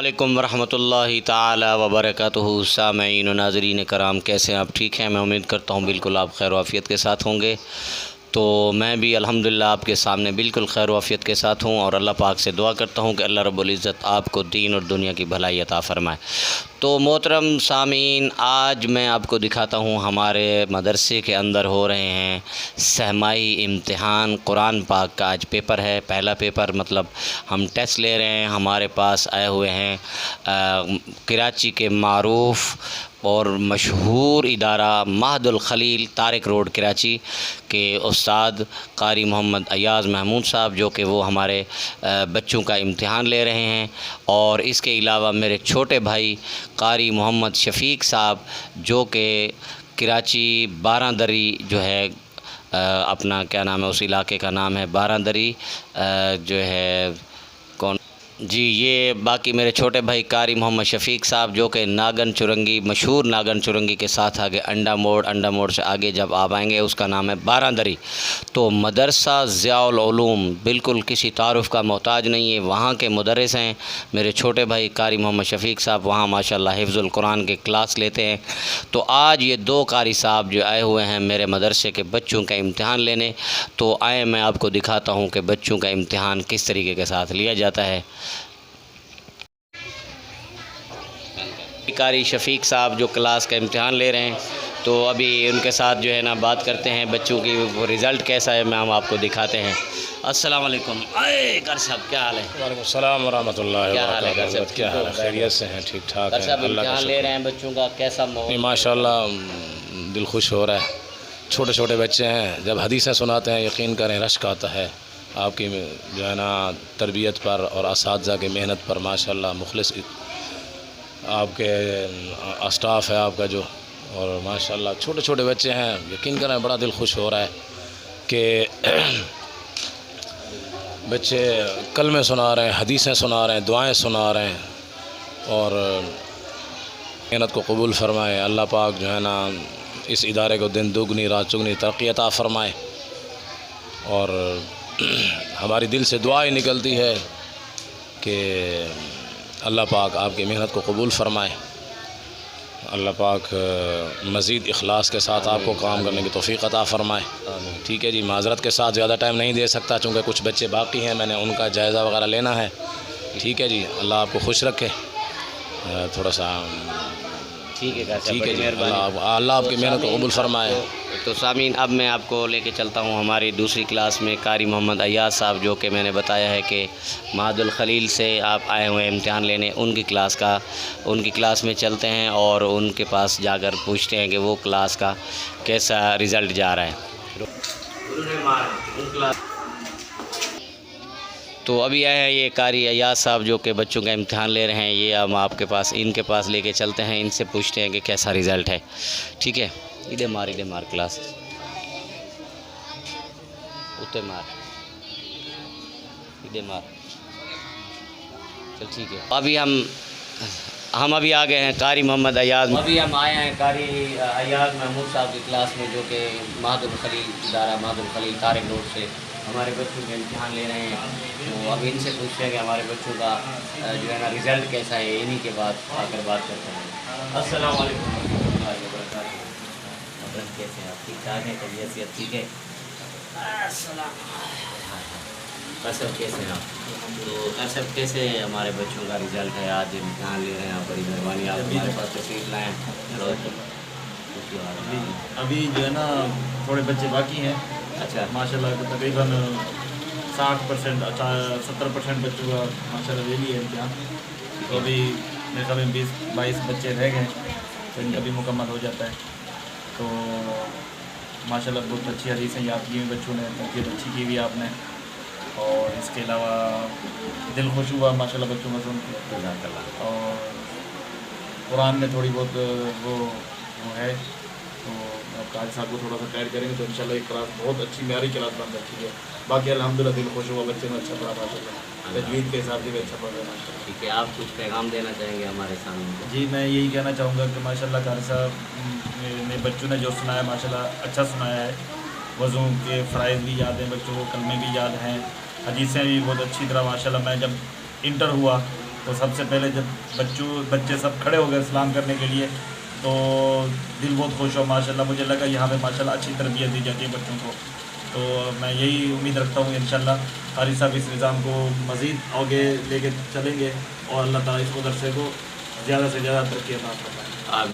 علیکم ورحمۃ اللہ تعالی وبرکاتہ۔ سامعین و ناظرین کرام، کیسے ہیں آپ؟ ٹھیک ہیں؟ میں امید کرتا ہوں بالکل آپ خیر و عافیت کے ساتھ ہوں گے۔ تو میں بھی الحمدللہ آپ کے سامنے بالکل خیر و عافیت کے ساتھ ہوں، اور اللہ پاک سے دعا کرتا ہوں کہ اللہ رب العزت آپ کو دین اور دنیا کی بھلائی عطا فرمائے۔ تو محترم سامعین، آج میں آپ کو دکھاتا ہوں ہمارے مدرسے کے اندر ہو رہے ہیں سہمائی امتحان قرآن پاک کا۔ آج پیپر ہے، پہلا پیپر، مطلب ہم ٹیسٹ لے رہے ہیں۔ ہمارے پاس آئے ہوئے ہیں کراچی کے معروف اور مشہور ادارہ معہد الخلیل، طارق روڈ کراچی کے استاد قاری محمد ایاز محمود صاحب، جو کہ وہ ہمارے بچوں کا امتحان لے رہے ہیں۔ اور اس کے علاوہ میرے چھوٹے بھائی قاری محمد شفیق صاحب، جو کہ کراچی بارہ دری جو ہے، اپنا کیا نام ہے، اس علاقے کا نام ہے بارہ دری، جو ہے کون جی یہ باقی میرے چھوٹے بھائی قاری محمد شفیق صاحب، جو کہ ناگن چرنگی، مشہور ناگن چرنگی کے ساتھ آگے انڈا موڑ سے آگے جب آپ آئیں گے اس کا نام ہے بارہ دری۔ تو مدرسہ ضیاء العلوم بالکل کسی تعارف کا محتاج نہیں ہے، وہاں کے مدرس ہیں میرے چھوٹے بھائی قاری محمد شفیق صاحب، وہاں ماشاءاللہ حفظ القرآن کے کلاس لیتے ہیں۔ تو آج یہ دو قاری صاحب جو آئے ہوئے ہیں میرے مدرسے کے بچوں کا امتحان لینے، تو آئے میں آپ کو دکھاتا ہوں کہ بچوں کا امتحان کس طریقے کے ساتھ لیا جاتا ہے۔ قاری شفیق صاحب جو کلاس کا امتحان لے رہے ہیں، تو ابھی ان کے ساتھ جو ہے نا بات کرتے ہیں بچوں کی، وہ رزلٹ کیسا ہے میں ہم آپ کو دکھاتے ہیں۔ السلام علیکم قاری صاحب، کیا حال ہے؟ وعلیکم السلام ورحمۃ اللہ وبرکاتہ۔ کیا حال ہے؟ خیریت سے ہیں؟ ٹھیک ٹھاک قاری ہیں، صاحب اللہ کا امتحان لے شکر۔ رہے ہیں بچوں کا، کیسا ماحول؟ ماشاء اللہ دل خوش ہو رہا ہے، چھوٹے چھوٹے بچے ہیں، جب حدیثیں سناتے ہیں یقین کریں رشک آتا ہے آپ کی جو ہے نا تربیت پر اور اساتذہ کی محنت پر۔ ماشاء اللہ مخلص آپ کے اسٹاف ہے آپ کا جو، اور ماشاء اللہ چھوٹے چھوٹے بچے ہیں، یقین کریں بڑا دل خوش ہو رہا ہے کہ بچے کلمے سنا رہے ہیں، حدیثیں سنا رہے ہیں، دعائیں سنا رہے ہیں، اور محنت کو قبول فرمائے۔ اللہ پاک جو ہے نا اس ادارے کو دن دگنی رات چگنی ترقی عطا فرمائے، اور ہماری دل سے دعا ہی نکلتی ہے کہ اللہ پاک آپ کی محنت کو قبول فرمائے، اللہ پاک مزید اخلاص کے ساتھ آپ کو کام کرنے کی توفیق عطا فرمائے۔ ٹھیک ہے جی، معذرت کے ساتھ زیادہ ٹائم نہیں دے سکتا چونکہ کچھ بچے باقی ہیں، میں نے ان کا جائزہ وغیرہ لینا ہے۔ ٹھیک ہے جی، اللہ آپ کو خوش رکھے، تھوڑا سا ٹھیک ہے ٹھیک ہے جی، اللہ آپ کی محنت کو قبول فرمائے۔ تو سامعین، اب میں آپ کو لے کے چلتا ہوں ہماری دوسری کلاس میں قاری محمد ایاز صاحب، جو کہ میں نے بتایا ہے کہ معہد الخلیل سے آپ آئے ہوئے امتحان لینے، ان کی کلاس میں چلتے ہیں اور ان کے پاس جا کر پوچھتے ہیں کہ وہ کلاس کا کیسا رزلٹ جا رہا ہے۔ تو ابھی آئے ہیں یہ قاری ایاز صاحب جو کہ بچوں کا امتحان لے رہے ہیں، یہ ہم آپ کے پاس ان کے پاس لے کے چلتے ہیں، ان سے پوچھتے ہیں کہ کیسا رزلٹ ہے۔ ٹھیک ہے، ادھر مار کلاس اتنے مار چل ٹھیک ہے۔ ابھی ہم ابھی آ گئے ہیں قاری محمد ایاز، ابھی ہم آئے ہیں قاری ایاز محمود صاحب کی کلاس میں، جو کہ معہد الخلیل ادارہ معہد الخلیل طارق روڈ سے ہمارے بچوں کے امتحان لے رہے ہیں۔ تو اب ان سے پوچھتے ہیں کہ ہمارے بچوں کا جو ہے نا رزلٹ کیسا ہے، انہی کے بعد آ کر بات کرتے ہیں۔ السلام علیکم ورحمۃ اللہ وبرکاتہ۔ حضرت کیسے ہیں آپ؟ ٹھیک ٹھاک ہے؟ طبیعت صحت ٹھیک ہے؟ سب کیسے ہیں آپ؟ تو سب کیسے ہمارے بچوں کا رزلٹ ہے؟ آج امتحان لے رہے ہیں آپ، بڑی مہربانی آپ ہمارے پاس تشریف لائیں۔ ابھی جو ہے نا تھوڑے بچے باقی ہیں۔ اچھا، ماشاء اللہ تقریباً 60% 70% بچوں کا ماشاء اللہ لے لیے امتحان، تو ابھی میرے خیال میں 20-22 بچے رہ گئے، تو ان کا بھی مکمل ہو جاتا ہے۔ تو ماشاء اللہ بہت اچھی حدیثیں یاد کی ہیں بچوں نے، تربیت اچھی کی ہوئی آپ نے، اور اس کے علاوہ دل خوش ہوا ماشاء اللہ بچوں کا سن کے، اور قرآن میں تھوڑی بہت وہ ہے، تو آپ قاری صاحب کو تھوڑا سا گائڈ کریں گے تو انشاءاللہ یہ کلاس بہت اچھی معیاری کلاس بن سکتی ہے۔ باقی الحمدللہ دل خوش ہوا، بچے نے اچھا پڑھا ماشاء اللہ، تجوید کے حساب سے بھی اچھا پڑھ رہا ہے ماشاء اللہ۔ ٹھیک ہے، آپ کچھ پیغام دینا چاہیں گے ہمارے سامنے؟ جی میں یہی کہنا چاہوں گا کہ ماشاء اللہ قاری صاحب نے بچوں نے جو سنایا ماشاء اللہ اچھا سنایا ہے، وضو کے فرائض بھی یاد ہیں بچوں کو، کلمے بھی یاد ہیں، حدیثیں بھی بہت اچھی طرح ماشاء اللہ۔ میں جب انٹر ہوا تو سب سے پہلے جب بچے سب کھڑے ہو گئے اسلام کرنے کے لیے تو دل بہت خوش ہوا ماشاء اللہ. مجھے لگا یہاں پہ ماشاء اللہ اچھی تربیت دی جاتی ہے بچوں کو. تو میں یہی امید رکھتا ہوں انشاءاللہ قاری صاحب اس نظام کو مزید آگے لے کے چلیں گے اور اللہ تعالیٰ اس مدرسے کو زیادہ سے زیادہ ترقی عطا فرمائے.